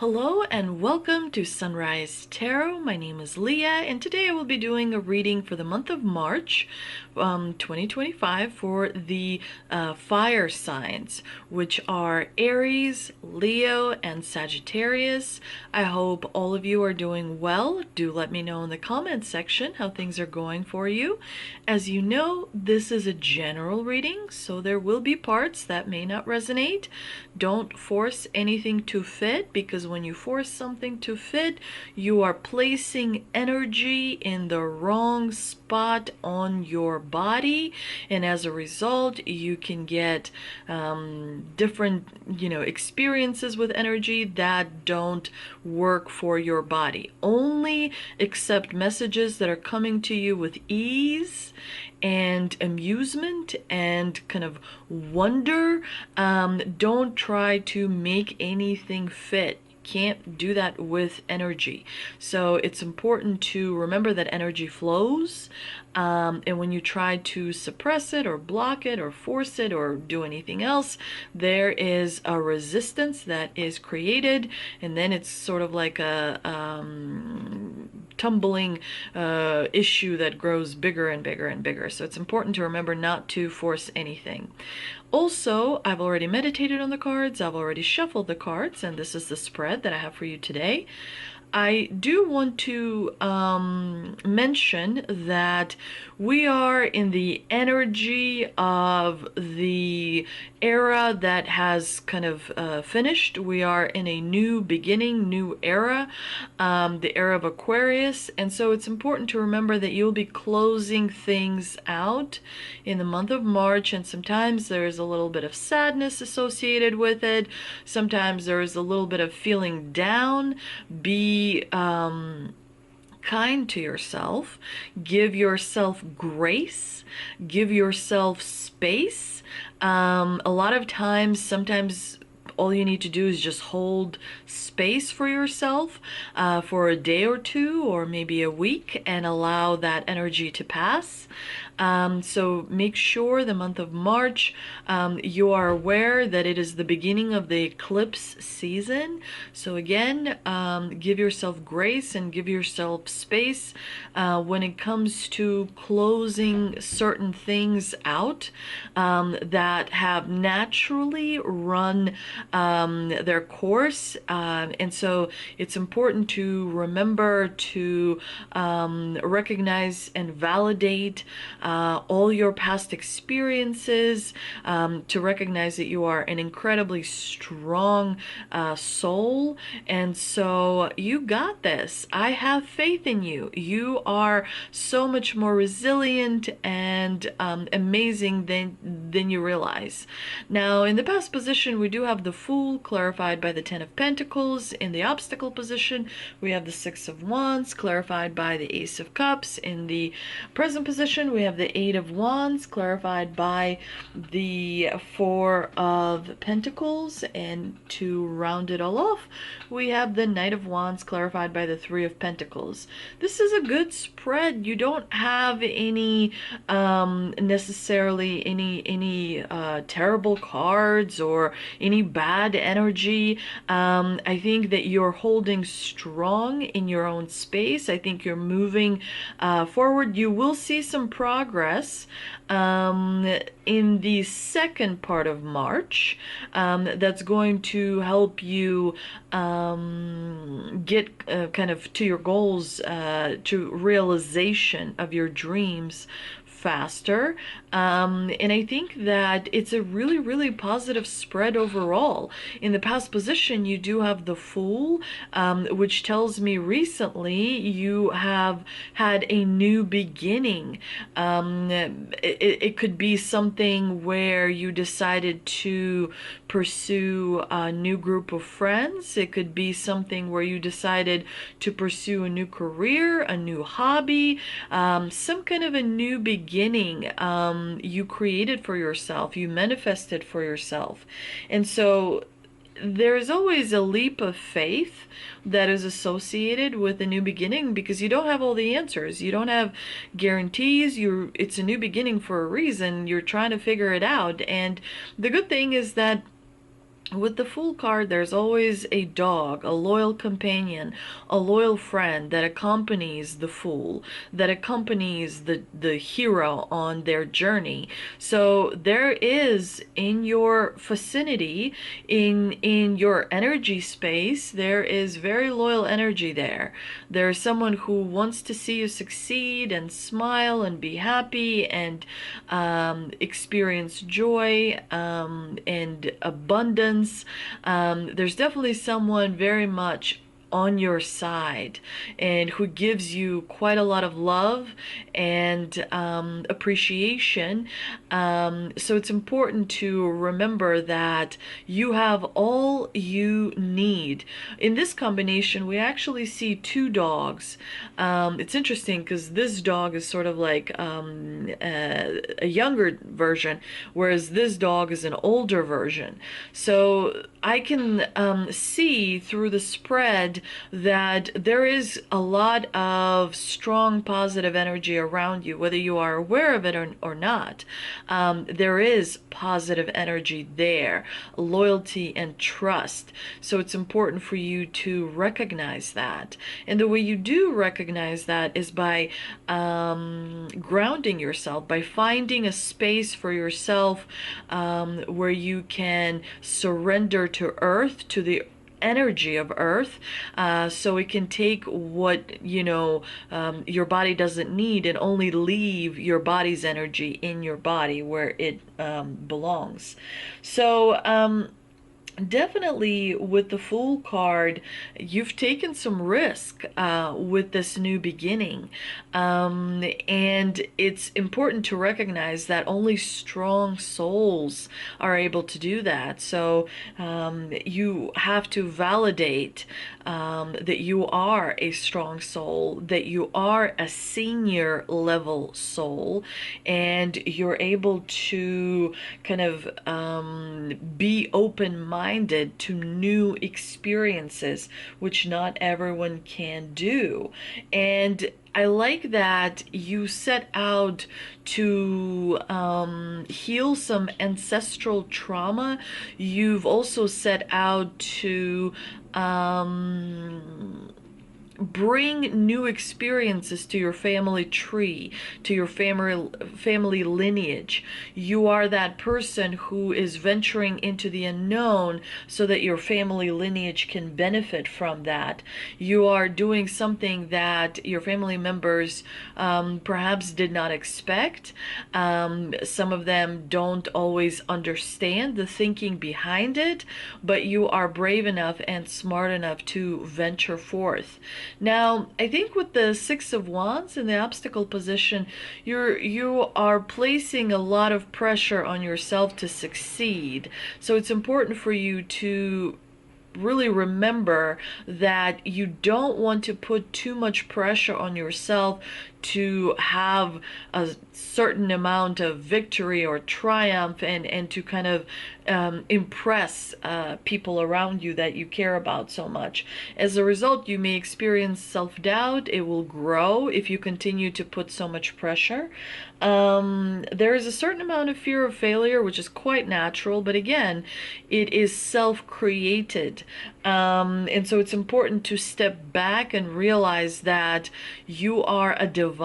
Hello and welcome to Sunrise Tarot. My name is Leah and today I will be doing a reading for the month of March 2025 for the fire signs, which are Aries, Leo, and Sagittarius. I hope all of you are doing well. Do let me know in the comments section how things are going for you. As you know, this is a general reading, so there will be parts that may not resonate. Don't force anything to fit, because when you force something to fit, you are placing energy in the wrong spot on your body, and as a result you can get different experiences with energy that don't work for your body. Only accept messages that are coming to you with ease and amusement and kind of wonder. Don't try to make anything fit. Can't do that with energy. So it's important to remember that energy flows, and when you try to suppress it or block it or force it or do anything else, there is a resistance that is created, and then it's sort of like a tumbling issue that grows bigger and bigger and bigger. So it's important to remember not to force anything. Also, I've already meditated on the cards, I've already shuffled the cards, and this is the spread that I have for you today. I do want to mention that we are in the energy of the era that has kind of finished. We are in a new beginning, new era, the era of Aquarius, and so it's important to remember that you'll be closing things out in the month of March, and sometimes there's a little bit of sadness associated with it. Sometimes there's a little bit of feeling down. Be kind to yourself, give yourself grace, give yourself space. A lot of times, sometimes all you need to do is just hold space for yourself for a day or two or maybe a week and allow that energy to pass. So make sure the month of March, you are aware that it is the beginning of the eclipse season. So again, give yourself grace and give yourself space when it comes to closing certain things out that have naturally run their course. And so it's important to remember to recognize and validate all your past experiences, to recognize that you are an incredibly strong soul, and so you got this. I have faith in you. You are so much more resilient and amazing than you realize. Now, in the past position, we do have the Fool, clarified by the Ten of Pentacles. In the obstacle position, we have the Six of Wands, clarified by the Ace of Cups. In the present position, we have the Eight of Wands, clarified by the Four of Pentacles, and to round it all off, we have the Knight of Wands, clarified by the Three of Pentacles. This is a good spread. You don't have any necessarily any terrible cards or any bad energy. I think that you're holding strong in your own space. I think you're moving forward. You will see some progress in the second part of March that's going to help you get kind of to your goals, to realization of your dreams faster. And I think that it's a really, really positive spread overall. In the past position, you do have the Fool, which tells me recently you have had a new beginning. It could be something where you decided to pursue a new group of friends. It could be something where you decided to pursue a new career, a new hobby, some kind of a new beginning you created for yourself, you manifested for yourself. And so there's always a leap of faith that is associated with a new beginning, because you don't have all the answers, you don't have guarantees. It's a new beginning for a reason. You're trying to figure it out, and the good thing is that With the Fool card, there's always a dog, a loyal companion, a loyal friend that accompanies the Fool, that accompanies the hero on their journey. So there is in your vicinity, in your energy space, there is very loyal energy there. There's someone who wants to see you succeed and smile and be happy and experience joy and abundance. There's definitely someone very much on your side and who gives you quite a lot of love and appreciation. So it's important to remember that you have all you need. In this combination, we actually see two dogs. It's interesting because this dog is sort of like a younger version, whereas this dog is an older version. So I can see through the spread that there is a lot of strong positive energy around you, whether you are aware of it or not. There is positive energy there, loyalty and trust. So it's important for you to recognize that. And the way you do recognize that is by grounding yourself, by finding a space for yourself where you can surrender to earth, to the energy of earth, so it can take what your body doesn't need and only leave your body's energy in your body where it belongs. So definitely with the Fool card, you've taken some risk with this new beginning. And it's important to recognize that only strong souls are able to do that. So you have to validate that you are a strong soul, that you are a senior level soul, and you're able to kind of be open-minded to new experiences, which not everyone can do. And I like that you set out to heal some ancestral trauma. You've also set out to bring new experiences to your family tree, to your family lineage. You are that person who is venturing into the unknown so that your family lineage can benefit from that. You are doing something that your family members perhaps did not expect. Some of them don't always understand the thinking behind it, but you are brave enough and smart enough to venture forth. Now, I think with the Six of Wands in the obstacle position, you are placing a lot of pressure on yourself to succeed. So it's important for you to really remember that you don't want to put too much pressure on yourself to have a certain amount of victory or triumph and to kind of impress people around you that you care about so much. As a result, you may experience self-doubt. It will grow if you continue to put so much pressure. There is a certain amount of fear of failure, which is quite natural, but again, it is self-created. And so it's important to step back and realize that you are a divine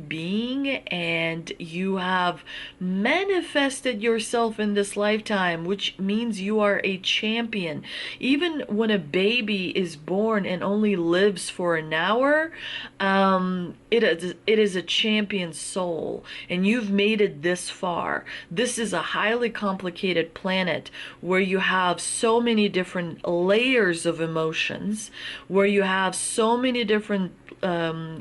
being and you have manifested yourself in this lifetime, which means you are a champion. Even when a baby is born and only lives for an hour, it is a champion soul, and you've made it this far. This is a highly complicated planet where you have so many different layers of emotions, where you have so many different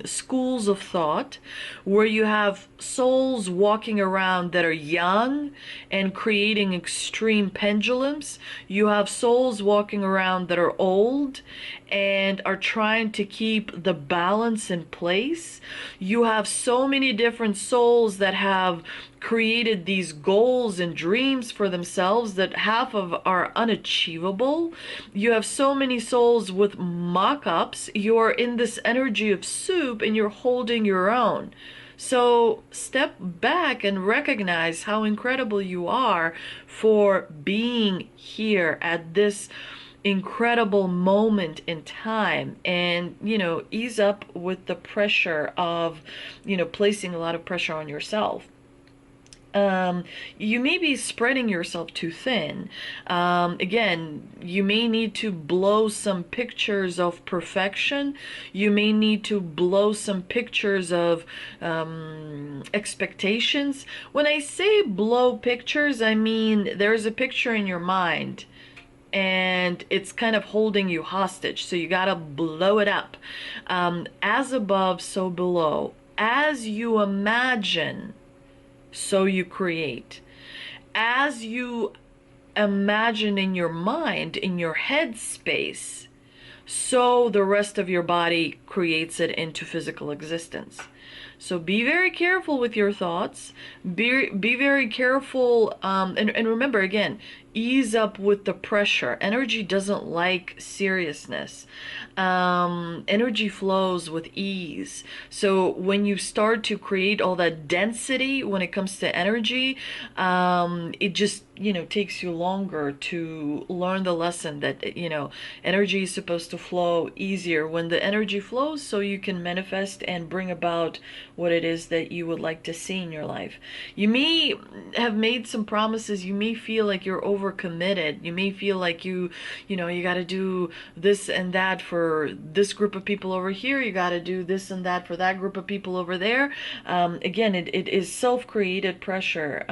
schools of thought, where you have souls walking around that are young and creating extreme pendulums. You have souls walking around that are old and are trying to keep the balance in place. You have so many different souls that have created these goals and dreams for themselves that half of are unachievable. You have so many souls with mock-ups. You're in this energy of soup and you're holding your own. So step back and recognize how incredible you are for being here at this incredible moment in time, and ease up with the pressure of placing a lot of pressure on yourself. You may be spreading yourself too thin. Again, you may need to blow some pictures of perfection. You may need to blow some pictures of expectations. When I say blow pictures, I mean there's a picture in your mind and it's kind of holding you hostage. So you gotta blow it up. As above, so below. As you imagine, so you create. As you imagine in your mind, in your head space, so the rest of your body creates it into physical existence. So be very careful with your thoughts. Be very careful, and remember again, ease up with the pressure. Energy doesn't like seriousness. Energy flows with ease. So when you start to create all that density when it comes to energy, it just takes you longer to learn the lesson that energy is supposed to flow easier when the energy flows, so you can manifest and bring about what it is that you would like to see in your life. You may have made some promises. You may feel like you're overcommitted. You may feel like you got to do this and that for this group of people over here. You got to do this and that for that group of people over there. Again, it is self-created pressure.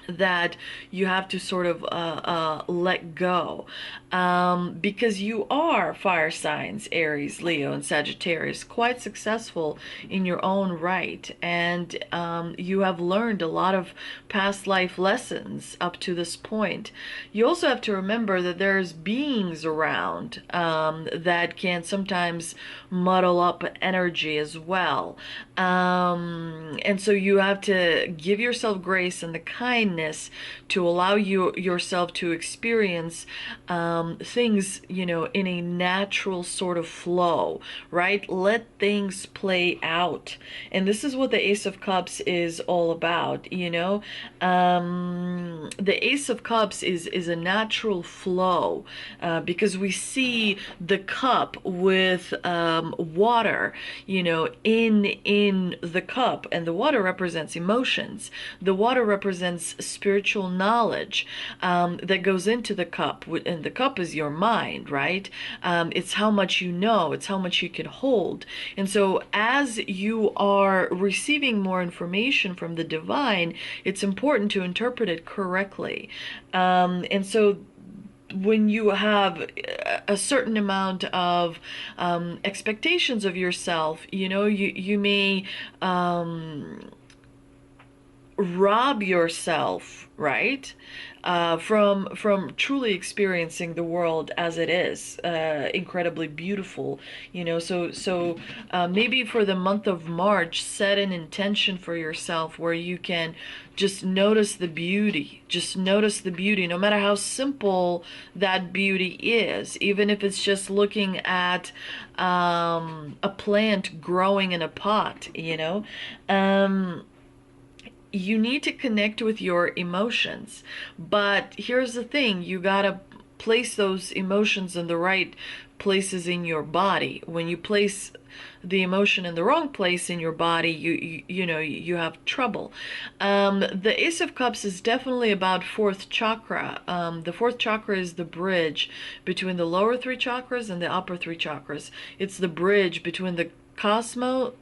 That you have to sort of let go, because you are fire signs, Aries, Leo, and Sagittarius, quite successful in your own right, and you have learned a lot of past life lessons up to this point. You also have to remember that there's beings around that can sometimes muddle up energy as well, and so you have to give yourself grace and the kindness to allow yourself to experience things in a natural sort of flow, right? Let things play out. And this is what the Ace of Cups is all about. The Ace of Cups is a natural flow, because we see the cup with water in the cup, and the water represents emotions. The water represents spiritual knowledge that goes into the cup, and the cup is your mind, right? It's how much you know, it's how much you can hold. And so as you are receiving more information from the divine, it's important to interpret it correctly. And so when you have a certain amount of expectations of yourself, you may rob yourself, right, from truly experiencing the world as it is, incredibly beautiful. So maybe for the month of March, set an intention for yourself where you can just notice the beauty. Just notice the beauty, no matter how simple that beauty is. Even if it's just looking at a plant growing in a pot. You need to connect with your emotions. But here's the thing, you gotta place those emotions in the right places in your body. When you place the emotion in the wrong place in your body, you have trouble. The Ace of Cups is definitely about fourth chakra. The fourth chakra is the bridge between the lower three chakras and the upper three chakras. It's the bridge between the cosmos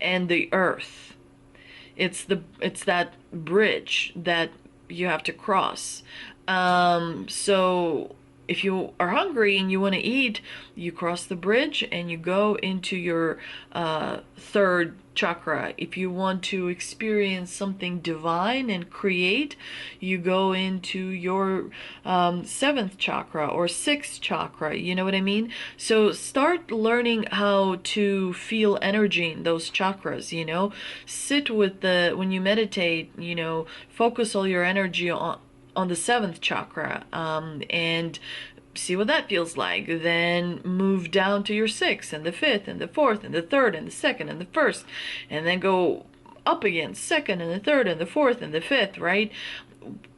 and the earth. It's that bridge that you have to cross. So if you are hungry and you want to eat, you cross the bridge and you go into your third chakra. If you want to experience something divine and create, you go into your seventh chakra or sixth chakra. You know what I mean? So start learning how to feel energy in those chakras. Sit with when you meditate, focus all your energy on the seventh chakra, and see what that feels like. Then move down to your sixth and the fifth and the fourth and the third and the second and the first, and then go up again, second and the third and the fourth and the fifth, right?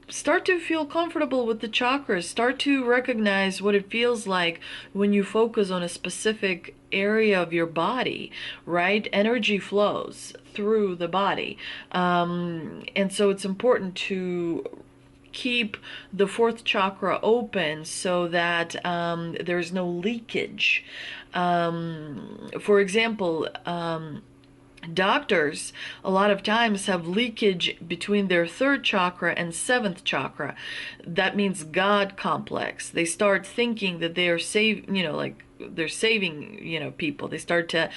Start to feel comfortable with the chakras. Start to recognize what it feels like when you focus on a specific area of your body, right? Energy flows through the body. And so it's important to keep the fourth chakra open so that there's no leakage. For example, doctors a lot of times have leakage between their third chakra and seventh chakra. That means God complex. They start thinking that they are like they're saving, people. They start to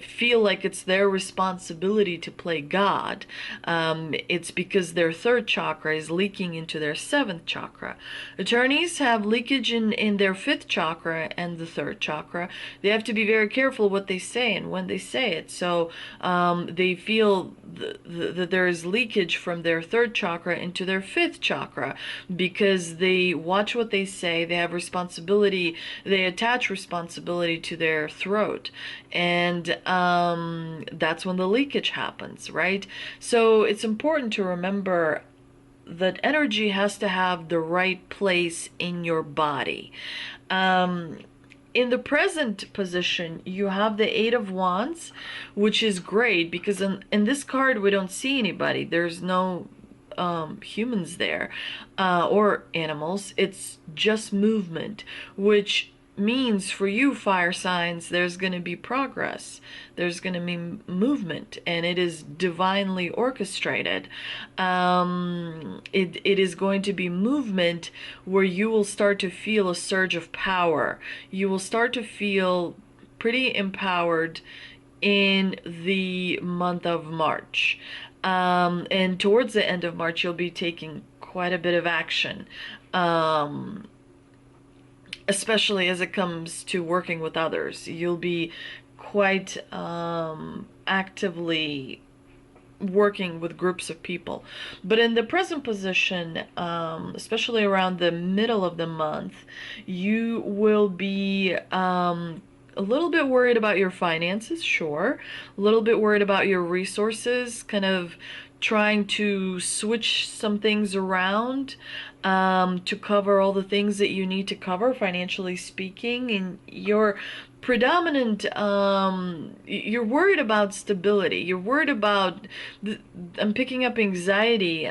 feel like it's their responsibility to play God. It's because their third chakra is leaking into their seventh chakra. Attorneys have leakage in their fifth chakra and the third chakra. They have to be very careful what they say and when they say it. So they feel that there is leakage from their third chakra into their fifth chakra because they watch what they say. They have responsibility. They attach responsibility to their throat, and that's when the leakage happens, right? So it's important to remember that energy has to have the right place in your body. In the present position, you have the Eight of Wands, which is great because in this card we don't see anybody. There's no humans there or animals. It's just movement, which means for you fire signs, there's going to be progress, there's going to be movement, and it is divinely orchestrated. It is going to be movement where you will start to feel a surge of power. You will start to feel pretty empowered in the month of March, and towards the end of March you'll be taking quite a bit of action, especially as it comes to working with others. You'll be quite actively working with groups of people. But in the present position, especially around the middle of the month, you will be a little bit worried about your finances, sure. A little bit worried about your resources, kind of trying to switch some things around to cover all the things that you need to cover, financially speaking. And your predominant, you're worried about stability. You're worried about, I'm picking up anxiety.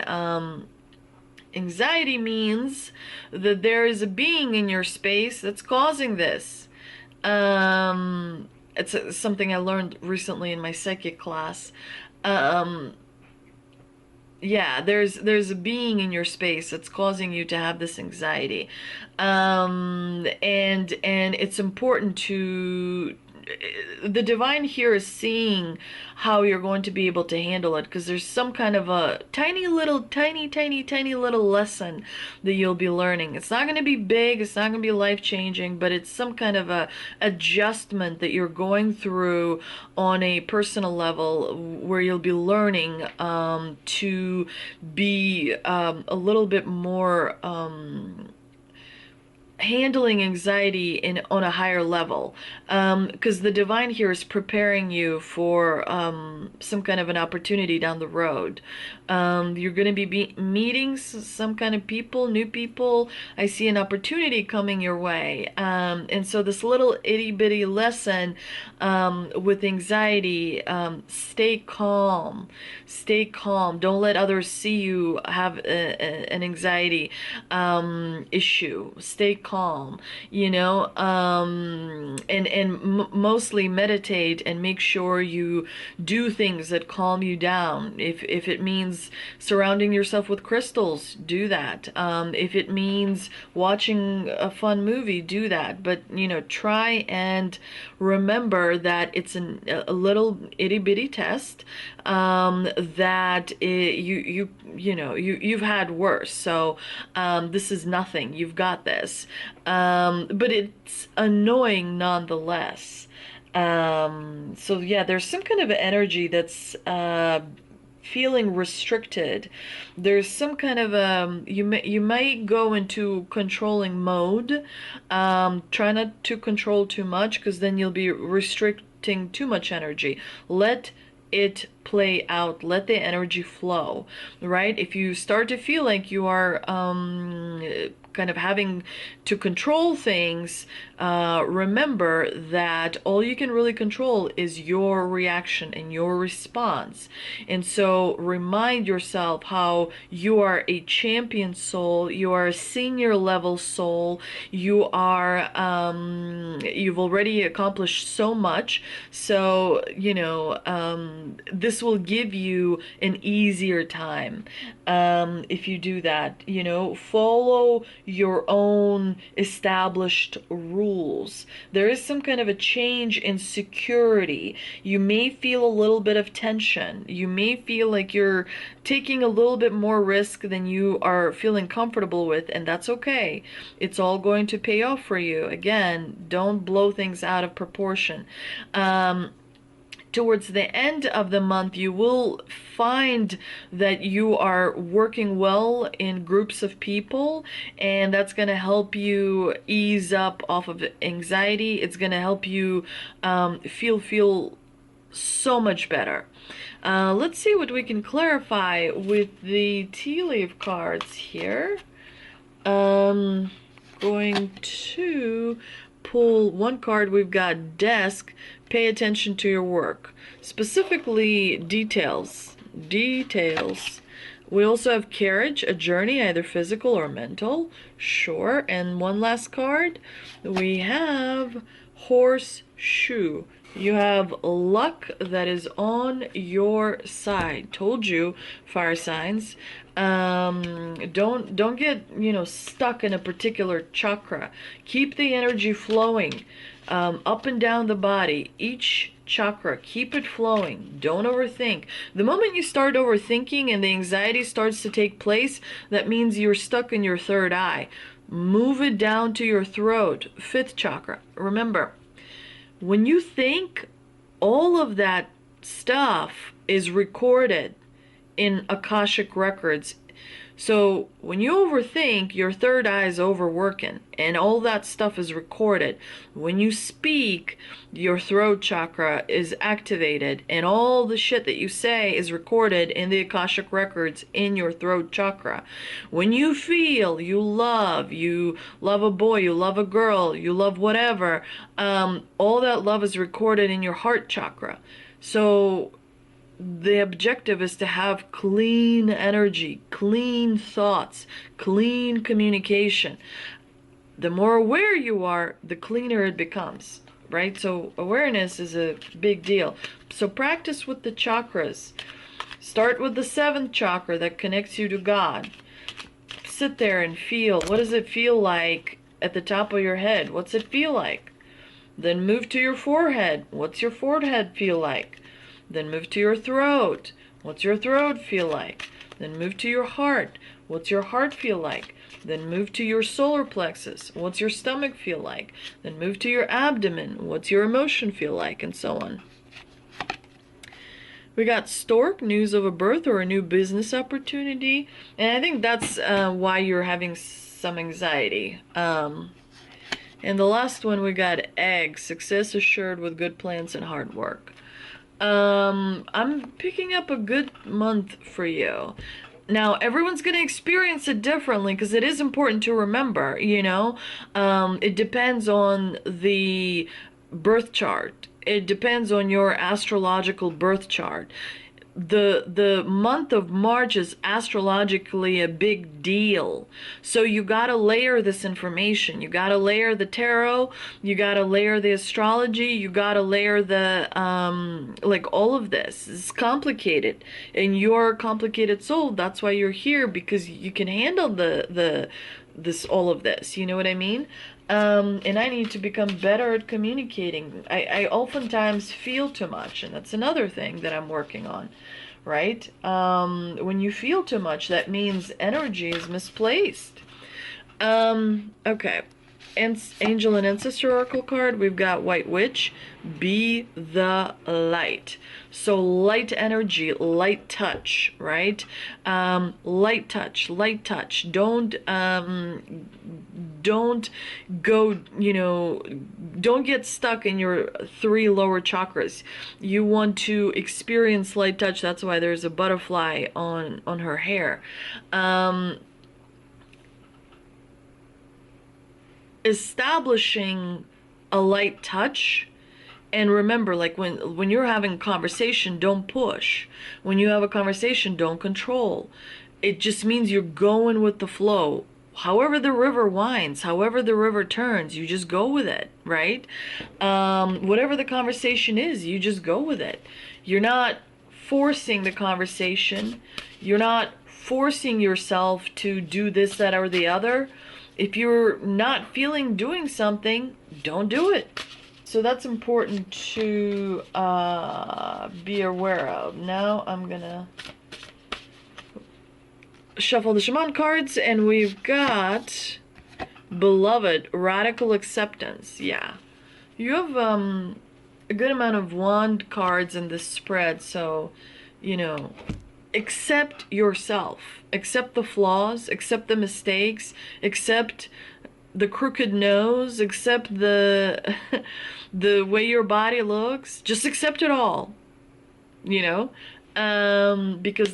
Anxiety means that there is a being in your space that's causing this. It's something I learned recently in my psychic class. Yeah, there's a being in your space that's causing you to have this anxiety, and it's important to, the divine here is seeing how you're going to be able to handle it, because there's some kind of a tiny little lesson that you'll be learning. It's not going to be big, it's not going to be life-changing, but it's some kind of a adjustment that you're going through on a personal level, where you'll be learning to be a little bit more handling anxiety on a higher level, because the divine here is preparing you for some kind of an opportunity down the road. You're going to be meeting some kind of people, new people. I see an opportunity coming your way, and so this little itty bitty lesson with anxiety: stay calm, stay calm. Don't let others see you have an anxiety issue. Stay calm, and mostly meditate and make sure you do things that calm you down. If it means surrounding yourself with crystals, do that. If it means watching a fun movie, do that. But try and remember that it's a little itty bitty test, that you've had worse. So this is nothing. You've got this. But it's annoying nonetheless. So yeah, there's some kind of energy that's feeling restricted. There's some kind of you might go into controlling mode. Try not to control too much, because then you'll be restricting too much energy. Let it play out, let the energy flow, right? If you start to feel like you are kind of having to control things, remember that all you can really control is your reaction and your response. And so remind yourself how you are a champion soul, you are a senior level soul, you are you've already accomplished so much. So this will give you an easier time if you do that. Follow your own established rules. There is some kind of a change in security. You may feel a little bit of tension. You may feel like you're taking a little bit more risk than you are feeling comfortable with, and that's okay. It's all going to pay off for you. Again, don't blow things out of proportion. Towards the end of the month, you will find that you are working well in groups of people, and that's going to help you ease up off of anxiety. It's going to help you feel so much better. Let's see what we can clarify with the tea leaf cards here. Going to pull one card. We've got desk. Pay attention to your work. Specifically, details. Details. We also have carriage, a journey, either physical or mental. Sure. And one last card. We have horseshoe. You have luck that is on your side. Told you, fire signs. Don't get stuck in a particular chakra. Keep the energy flowing up and down the body. Each chakra, keep it flowing. Don't overthink. The moment you start overthinking and the anxiety starts to take place, that means you're stuck in your third eye. Move it down to your throat, fifth chakra. Remember, when you think, all of that stuff is recorded in Akashic records. So when you overthink, your third eye is overworking, and all that stuff is recorded. When you speak, your throat chakra is activated, and all the shit that you say is recorded in the Akashic records in your throat chakra. When you feel you love a boy, you love a girl, you love whatever, all that love is recorded in your heart chakra. So the objective is to have clean energy, clean thoughts, clean communication. The more aware you are, the cleaner it becomes, right? So awareness is a big deal. So practice with the chakras. Start with the seventh chakra that connects you to God. Sit there and feel. What does it feel like at the top of your head? What's it feel like? Then move to your forehead. What's your forehead feel like? Then move to your throat. What's your throat feel like? Then move to your heart. What's your heart feel like? Then move to your solar plexus. What's your stomach feel like? Then move to your abdomen. What's your emotion feel like? And so on. We got stork, news of a birth or a new business opportunity. And I think that's why you're having some anxiety. And the last one, we got egg, success assured with good plans and hard work. I'm picking up a good month for you. Now, everyone's going to experience it differently, because it is important to remember, it depends on the birth chart. It depends on your astrological birth chart. The month of March is astrologically a big deal. So you got to layer this information. You got to layer the tarot, you got to layer the astrology, you got to layer the all of this. It's complicated. And you're a complicated soul. That's why you're here, because you can handle all of this. You know what I mean? And I need to become better at communicating. I oftentimes feel too much, and that's another thing that I'm working on, right? When you feel too much, that means energy is misplaced. Okay. Angel and Ancestor Oracle card, we've got White Witch, be the light. So light energy, light touch, right? Light touch, light touch. Don't go, don't get stuck in your 3 lower chakras. You want to experience light touch. That's why there's a butterfly on her hair. Establishing a light touch. And remember, like when you're having a conversation, don't push. When you have a conversation, don't control. It just means you're going with the flow. However the river winds, however the river turns, you just go with it, right? Whatever the conversation is, you just go with it. You're not forcing the conversation. You're not forcing yourself to do this, that, or the other. If you're not feeling doing something, don't do it. So that's important to be aware of. Now I'm gonna shuffle the shaman cards, and we've got Beloved, Radical Acceptance. Yeah, you have a good amount of wand cards in this spread, so accept yourself, accept the flaws, accept the mistakes, accept the crooked nose, accept the the way your body looks. Just accept it all, because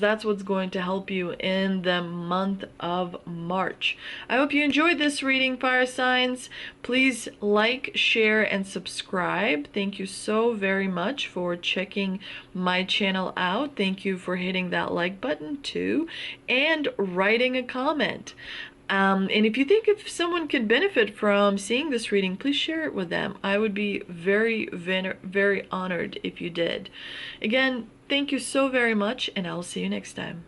that's what's going to help you in the month of March. I hope you enjoyed this reading, fire signs. Please like, share, and subscribe. Thank you so very much for checking my channel out. Thank you for hitting that like button too, and writing a comment. And if someone could benefit from seeing this reading, please share it with them. I would be very, very honored if you did. Again, thank you so very much, and I'll see you next time.